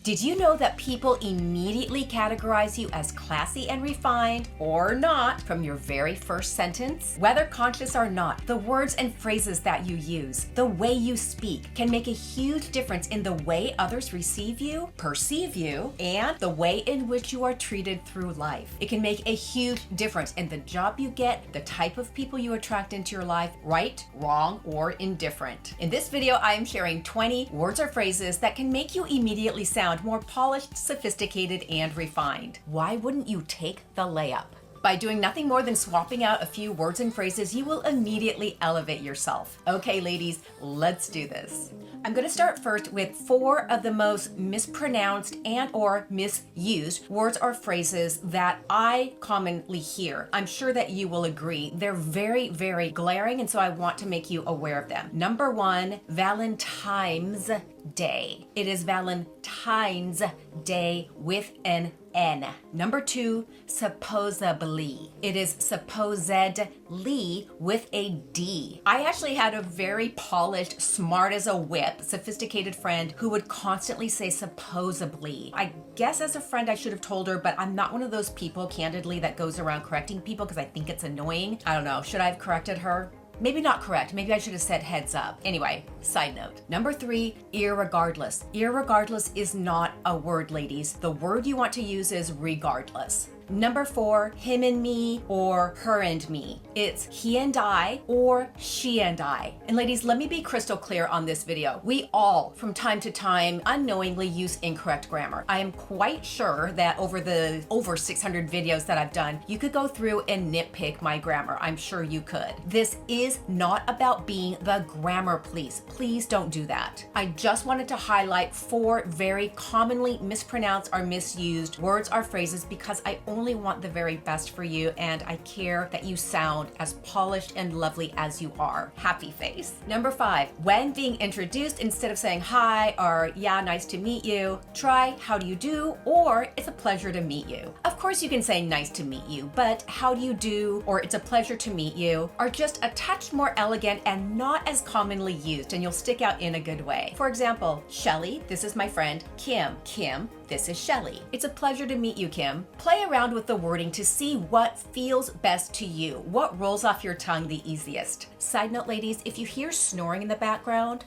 Did you know that people immediately categorize you as classy and refined or not from your very first sentence? Whether conscious or not, the words and phrases that you use, the way you speak, can make a huge difference in the way others receive you, perceive you, and the way in which you are treated through life. It can make a huge difference in the job you get, the type of people you attract into your life, right, wrong, or indifferent. In this video, I am sharing 20 words or phrases that can make you immediately sound more polished, sophisticated, and refined. Why wouldn't you take the layup? By doing nothing more than swapping out a few words and phrases, you will immediately elevate yourself. Okay, ladies, let's do this. I'm going to start first with 4 of the most mispronounced and or misused words or phrases that I commonly hear. I'm sure that you will agree. They're very, very glaring, and so I want to make you aware of them. Number 1, Valentine's Day. It is Valentine's Day with an N. Number 2, supposedly. It is supposedly with a D. I actually had a very polished, smart as a whip, sophisticated friend who would constantly say supposedly. I guess as a friend I should have told her, but I'm not one of those people, candidly, that goes around correcting people because I think it's annoying. I don't know. Should I have corrected her? Maybe not correct. Maybe I should have said heads up. Anyway, side note. Number 3, irregardless. Irregardless is not a word, ladies. The word you want to use is regardless. Number 4, him and me or her and me. It's he and I or she and I. And ladies, let me be crystal clear on this video. We all, from time to time, unknowingly use incorrect grammar. I am quite sure that over 600 videos that I've done, you could go through and nitpick my grammar. I'm sure you could. This is not about being the grammar police. Please don't do that. I just wanted to highlight 4 very commonly mispronounced or misused words or phrases because I only want the very best for you, and I care that you sound as polished and lovely as you are. Happy face. Number 5, when being introduced, instead of saying hi or yeah, nice to meet you, try how do you do or it's a pleasure to meet you. Of course you can say nice to meet you, but how do you do or it's a pleasure to meet you are just a touch more elegant and not as commonly used, and you'll stick out in a good way. For example, Shelly, this is my friend. Kim, this is Shelly. It's a pleasure to meet you, Kim. Play around with the wording to see what feels best to you, what rolls off your tongue the easiest. Side note, ladies, if you hear snoring in the background,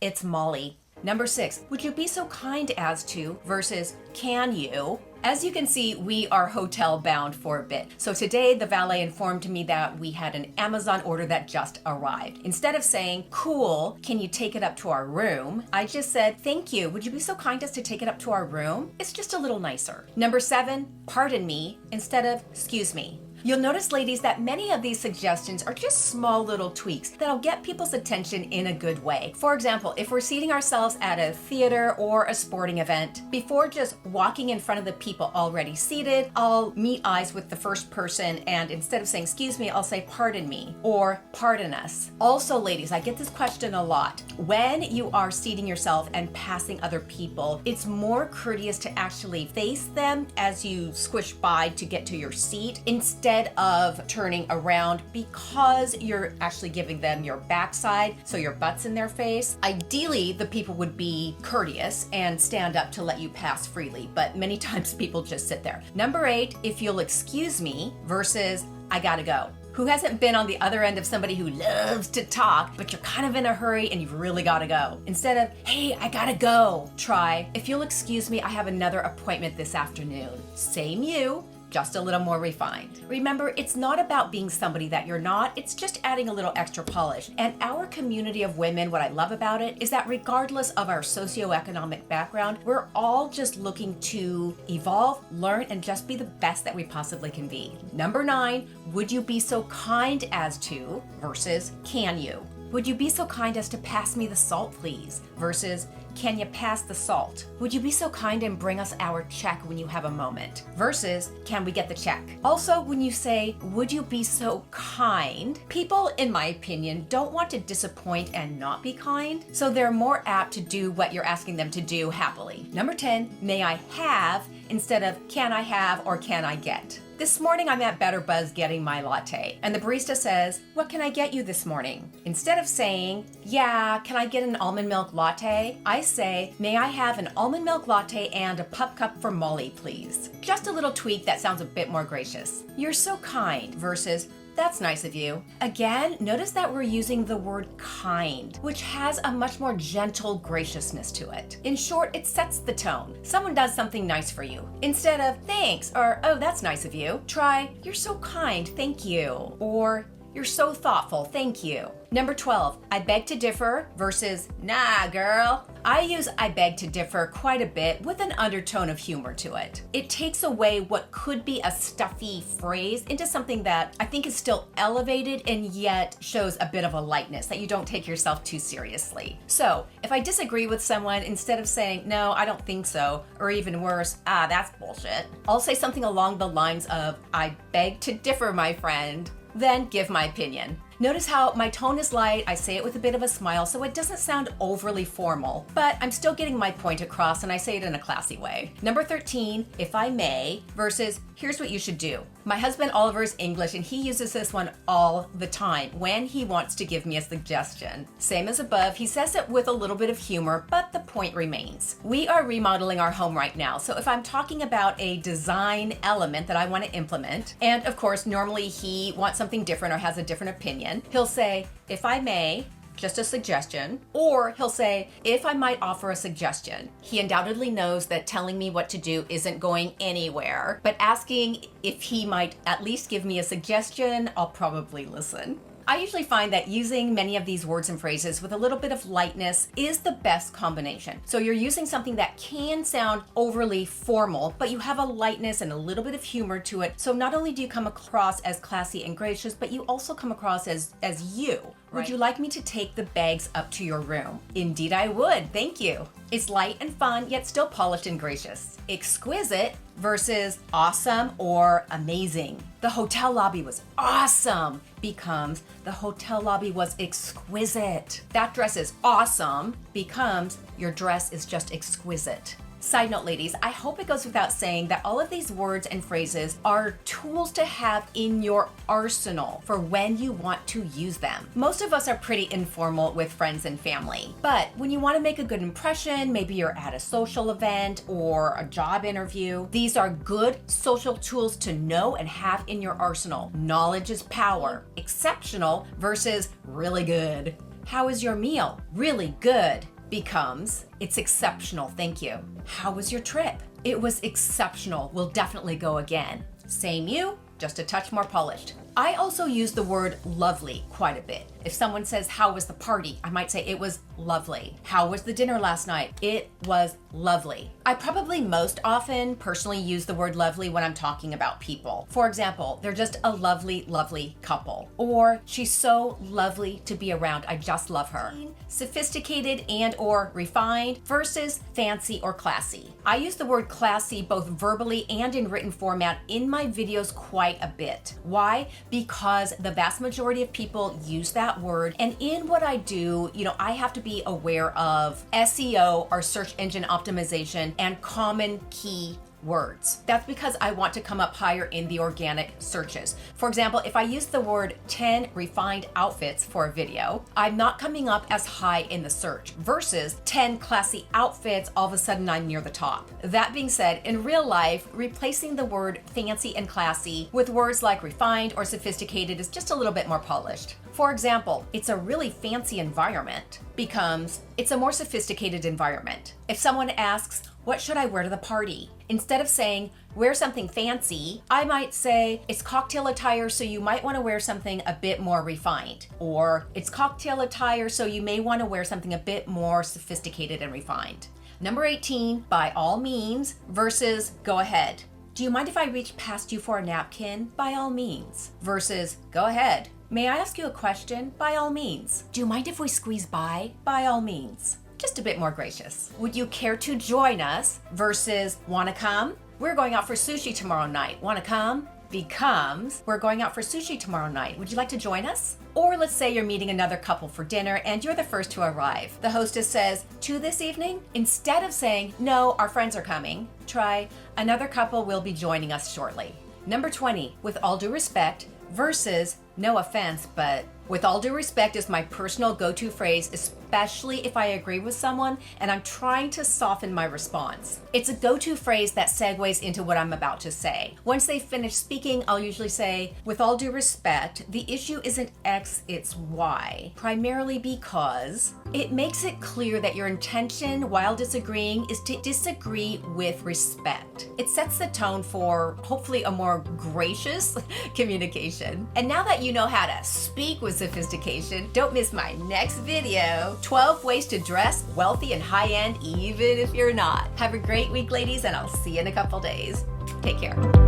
it's Molly. Number 6, would you be so kind as to versus can you? As you can see, we are hotel bound for a bit. So today the valet informed me that we had an Amazon order that just arrived. Instead of saying, cool, can you take it up to our room? I just said, thank you. Would you be so kind as to take it up to our room? It's just a little nicer. Number 7, pardon me instead of excuse me. You'll notice, ladies, that many of these suggestions are just small little tweaks that'll get people's attention in a good way. For example, if we're seating ourselves at a theater or a sporting event, before just walking in front of the people already seated, I'll meet eyes with the first person, and instead of saying excuse me, I'll say pardon me or pardon us. Also, ladies, I get this question a lot. When you are seating yourself and passing other people, it's more courteous to actually face them as you squish by to get to your seat instead of turning around, because you're actually giving them your backside, so your butt's in their face. Ideally, the people would be courteous and stand up to let you pass freely, but many times people just sit there. Number 8, if you'll excuse me versus I gotta go. Who hasn't been on the other end of somebody who loves to talk, but you're kind of in a hurry and you've really gotta go? Instead of, hey, I gotta go, try, if you'll excuse me, I have another appointment this afternoon. Same you, just a little more refined. Remember, it's not about being somebody that you're not, it's just adding a little extra polish. And our community of women, what I love about it is that regardless of our socioeconomic background, we're all just looking to evolve, learn, and just be the best that we possibly can be. Number 9, would you be so kind as to versus can you? Would you be so kind as to pass me the salt, please? Versus, can you pass the salt? Would you be so kind and bring us our check when you have a moment? Versus, can we get the check? Also, when you say, would you be so kind? People, in my opinion, don't want to disappoint and not be kind, so they're more apt to do what you're asking them to do happily. Number 10, may I have instead of can I have or can I get? This morning I'm at Better Buzz getting my latte, and the barista says, "What can I get you this morning?" Instead of saying, "Yeah, can I get an almond milk latte?" I say, "May I have an almond milk latte and a pup cup for Molly, please?" Just a little tweak that sounds a bit more gracious. "You're so kind" versus, "That's nice of you." Again, notice that we're using the word kind, which has a much more gentle graciousness to it. In short, it sets the tone. Someone does something nice for you. Instead of "thanks" or "oh, that's nice of you," try "you're so kind, thank you," or "you're so thoughtful, thank you." Number 12, I beg to differ versus "nah, girl." I use "I beg to differ" quite a bit with an undertone of humor to it. It takes away what could be a stuffy phrase into something that I think is still elevated and yet shows a bit of a lightness, that you don't take yourself too seriously. So if I disagree with someone, instead of saying "no, I don't think so," or even worse, "ah, that's bullshit," I'll say something along the lines of "I beg to differ, my friend," then give my opinion. Notice how my tone is light, I say it with a bit of a smile, so it doesn't sound overly formal, but I'm still getting my point across and I say it in a classy way. Number 13, "if I may" versus "here's what you should do." My husband Oliver is English and he uses this one all the time when he wants to give me a suggestion. Same as above, he says it with a little bit of humor, but the point remains. We are remodeling our home right now, so if I'm talking about a design element that I want to implement, and of course normally he wants something different or has a different opinion, he'll say, "if I may," just a suggestion, or he'll say, "if I might offer a suggestion." He undoubtedly knows that telling me what to do isn't going anywhere, but asking if he might at least give me a suggestion, I'll probably listen. I usually find that using many of these words and phrases with a little bit of lightness is the best combination. So you're using something that can sound overly formal, but you have a lightness and a little bit of humor to it. So not only do you come across as classy and gracious, but you also come across as you. Right. Would you like me to take the bags up to your room? Indeed I would, thank you. It's light and fun, yet still polished and gracious. Exquisite versus awesome or amazing. The hotel lobby was awesome becomes the hotel lobby was exquisite. That dress is awesome becomes your dress is just exquisite. Side note, ladies, I hope it goes without saying that all of these words and phrases are tools to have in your arsenal for when you want to use them. Most of us are pretty informal with friends and family, but when you want to make a good impression, maybe you're at a social event or a job interview, these are good social tools to know and have in your arsenal. Knowledge is power. Exceptional versus really good. How is your meal? Really good becomes, it's exceptional, thank you. How was your trip? It was exceptional, we'll definitely go again. Same you, just a touch more polished. I also use the word lovely quite a bit. If someone says, "How was the party?" I might say, "It was lovely." "How was the dinner last night?" "It was lovely." I probably most often personally use the word lovely when I'm talking about people. For example, they're just a lovely, lovely couple. Or, "She's so lovely to be around, I just love her." Sophisticated and or refined versus fancy or classy. I use the word classy both verbally and in written format in my videos quite a bit. Why? Because the vast majority of people use that word, and in what I do, I have to be aware of SEO or search engine optimization and common key words. That's because I want to come up higher in the organic searches. For example, if I use the word 10 refined outfits for a video, I'm not coming up as high in the search versus 10 classy outfits, all of a sudden I'm near the top. That being said, in real life, replacing the word fancy and classy with words like refined or sophisticated is just a little bit more polished. For example, "it's a really fancy environment" becomes, "it's a more sophisticated environment." If someone asks, "What should I wear to the party?" Instead of saying, "wear something fancy," I might say, "it's cocktail attire, so you might want to wear something a bit more refined." Or, "it's cocktail attire, so you may want to wear something a bit more sophisticated and refined." Number 18, "by all means" versus "go ahead." "Do you mind if I reach past you for a napkin?" "By all means." Versus "go ahead." "May I ask you a question?" "By all means." "Do you mind if we squeeze by?" "By all means." Just a bit more gracious. "Would you care to join us?" versus "wanna come?" "We're going out for sushi tomorrow night. Wanna come?" becomes, "We're going out for sushi tomorrow night. Would you like to join us?" Or let's say you're meeting another couple for dinner and you're the first to arrive. The hostess says, "To this evening?" Instead of saying, "No, our friends are coming," try, "Another couple will be joining us shortly." Number 20, with all due respect versus no offense, but with all due respect is my personal go-to phrase, especially if I agree with someone and I'm trying to soften my response. It's a go-to phrase that segues into what I'm about to say. Once they finish speaking, I'll usually say, with all due respect, the issue isn't X, it's Y. Primarily because it makes it clear that your intention while disagreeing is to disagree with respect. It sets the tone for hopefully a more gracious communication. And now that you know how to speak with sophistication, don't miss my next video, 12 ways to dress wealthy and high-end even if you're not. Have a great week, ladies, and I'll see you in a couple days. Take care.